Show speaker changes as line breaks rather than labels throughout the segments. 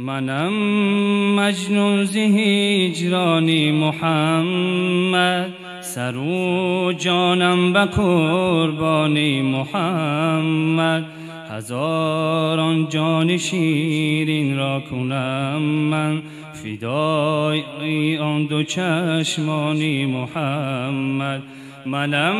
منم مجنون ز هجرانی محمد، سر و جانم به قربانی محمد. هزاران جان شیرین را کنم من، فدای آن دو چشمانی محمد. منم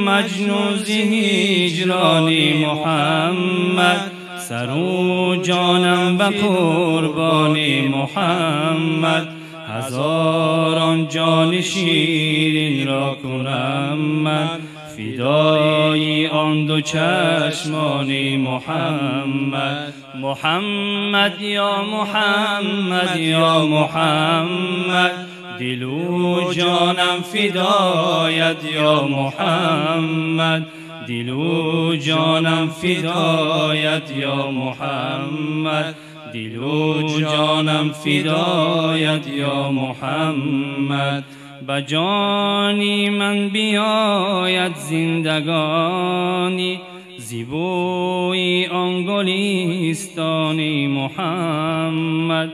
مجنون ز هجرانی محمد، سر و جانم به قربانی محمد. هزاران جان شیرین را کنم من، فدای آن دو چشمانی محمد. محمد یا محمد یا محمد، دل و جانم فدایت یا محمد. دل و جانم فدایت یا محمد، دل و جانم فدایت یا محمد. به جانی من بیاید زندگانی، زیبوی آن گلستانی محمد.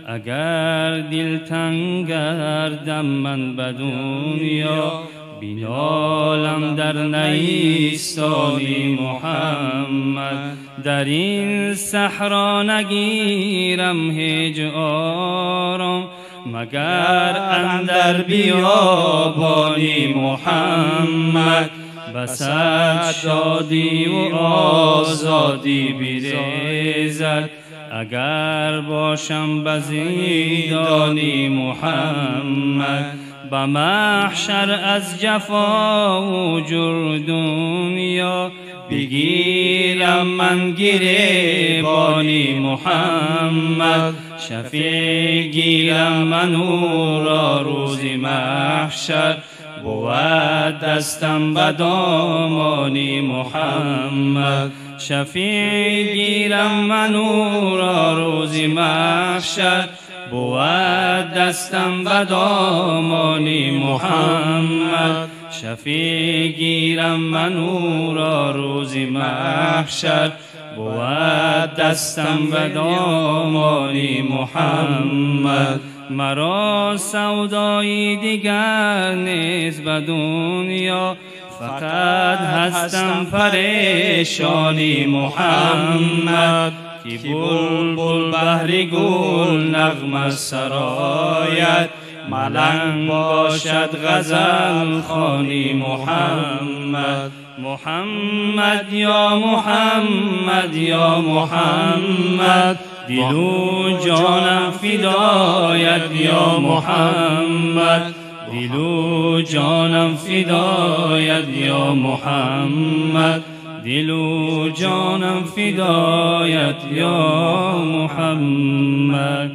اگر دل تنگ گردم من به دنیا، بینالم در نیستانی محمد. در این صحرا نگیرم هیچ آرام، مگر اندر بیابانی محمد. بسد شادی و آزادی بریزد، اگر باشم به زندانی محمد. به محشر از جفا و جور دنیا، بگیرم من گریبانی محمد. شفیع گیرم من او را روز محشر، بود دستم به دامانی محمد. شفیع گیرم من او را روز محشر، بود دستم به دامانی محمد. شفیع گیرم من او را روز محشر، بود دستم به دامانی محمد. مرا سودایی دیگر نیست به دنیا، فقط هستم پریشانی محمد. کی بلبل بهر گل نغمه سرایت، ملنگ باشد غزل خوانی محمد. محمد یا محمد یا محمد، دل و جانم فدایت یا محمد. دل و جانم فدایت یا محمد. دل و جانم فدایت یا محمد.